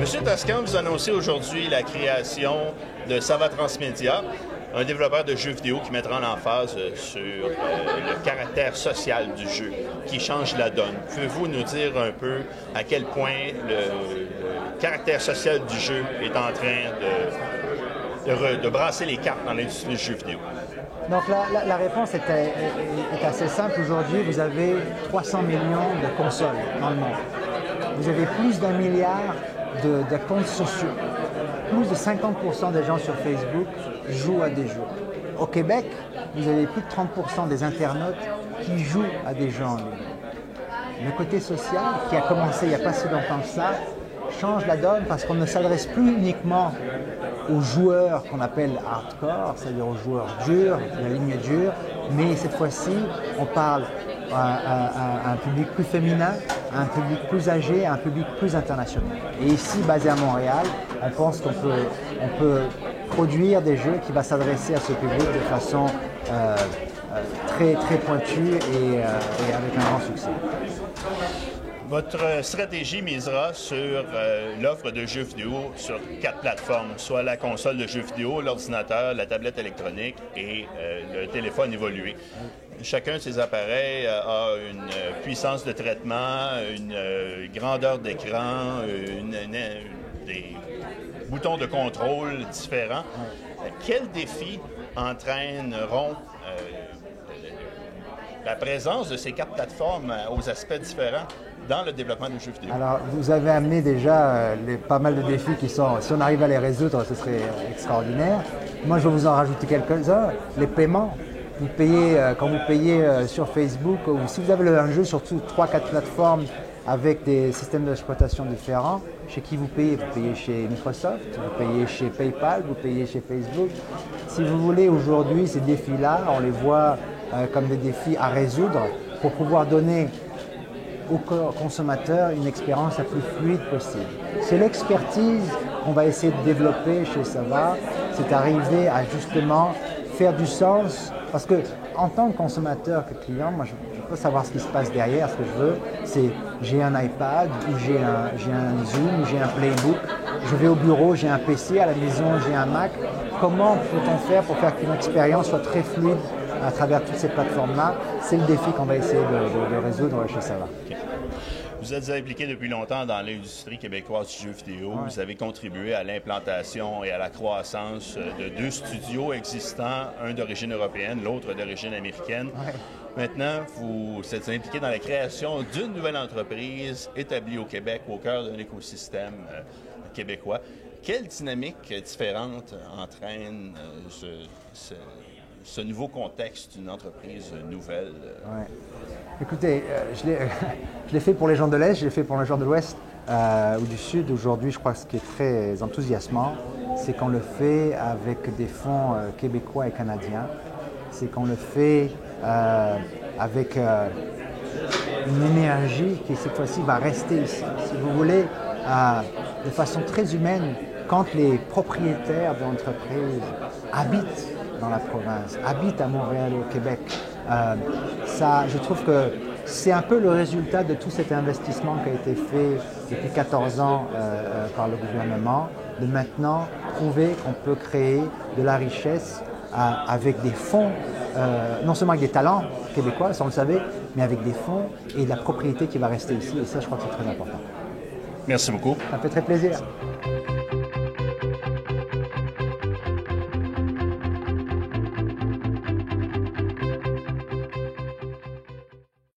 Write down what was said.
Monsieur Toscan, vous annoncez aujourd'hui la création de Sava Transmedia, un développeur de jeux vidéo qui mettra en emphase sur le caractère social du jeu, qui change la donne. Pouvez-vous nous dire un peu à quel point le caractère social du jeu est en train de brasser les cartes dans l'industrie du jeu vidéo? Donc la réponse est assez simple. Aujourd'hui, vous avez 300 millions de consoles dans le monde. Vous avez plus d'1 milliard de comptes sociaux. Plus de 50% des gens sur Facebook jouent à des jeux. Au Québec, vous avez plus de 30% des internautes qui jouent à des jeux en ligne. Le côté social, qui a commencé il n'y a pas si longtemps que ça, change la donne parce qu'on ne s'adresse plus uniquement aux joueurs qu'on appelle hardcore, c'est-à-dire aux joueurs durs, la ligne dure, mais cette fois-ci, on parle à un public plus féminin, à un public plus âgé, à un public plus international. Et ici, basé à Montréal, on pense qu'on peut produire des jeux qui vont s'adresser à ce public de façon très, très pointue et avec un grand succès. Votre stratégie misera sur l'offre de jeux vidéo sur 4 plateformes, soit la console de jeux vidéo, l'ordinateur, la tablette électronique et le téléphone évolué. Chacun de ces appareils a une puissance de traitement, une grandeur d'écran, des boutons de contrôle différents. Quels défis entraîneront la présence de ces 4 plateformes aux aspects différents dans le développement des jeux vidéo? Alors, vous avez amené déjà pas mal de défis qui sont, si on arrive à les résoudre, ce serait extraordinaire. Moi, je vais vous en rajouter quelques-uns. Les paiements. Vous payez, quand vous payez sur Facebook, ou si vous avez un jeu sur 3-4 plateformes avec des systèmes d'exploitation différents, chez qui vous payez? Vous payez chez Microsoft, vous payez chez PayPal, vous payez chez Facebook. Si vous voulez, aujourd'hui, ces défis-là, on les voit comme des défis à résoudre pour pouvoir donner aux consommateurs une expérience la plus fluide possible. C'est l'expertise qu'on va essayer de développer chez Sava, c'est arriver à justement faire du sens, parce que en tant que consommateur, que client, moi je peux savoir ce qui se passe derrière. Ce que je veux, c'est j'ai un iPad, ou j'ai un Zoom, ou j'ai un Playbook, je vais au bureau, j'ai un PC, à la maison j'ai un Mac. Comment peut-on faire pour faire qu'une expérience soit très fluide à travers toutes ces plateformes-là? C'est le défi qu'on va essayer de résoudre chez Sava. Okay. Vous êtes impliqué depuis longtemps dans l'industrie québécoise du jeu vidéo. Ouais. Vous avez contribué à l'implantation et à la croissance de 2 studios existants, un d'origine européenne, l'autre d'origine américaine. Ouais. Maintenant, vous êtes impliqué dans la création d'une nouvelle entreprise établie au Québec, au cœur d'un écosystème québécois. Quelle dynamique différente entraîne ce nouveau contexte d'une entreprise nouvelle? Ouais. Écoutez, je l'ai fait pour les gens de l'Est, je l'ai fait pour les gens de l'Ouest ou du Sud. Aujourd'hui, je crois que ce qui est très enthousiasmant, c'est qu'on le fait avec des fonds québécois et canadiens. C'est qu'on le fait avec une énergie qui, cette fois-ci, va rester ici. Si vous voulez, de façon très humaine, quand les propriétaires de l'entreprise habitent dans la province, habitent à Montréal et au Québec. Je trouve que c'est un peu le résultat de tout cet investissement qui a été fait depuis 14 ans par le gouvernement, de maintenant prouver qu'on peut créer de la richesse avec des fonds, non seulement avec des talents québécois, ça on le savait, mais avec des fonds et de la propriété qui va rester ici. Et ça, je crois que c'est très important. Merci beaucoup. Ça me fait très plaisir.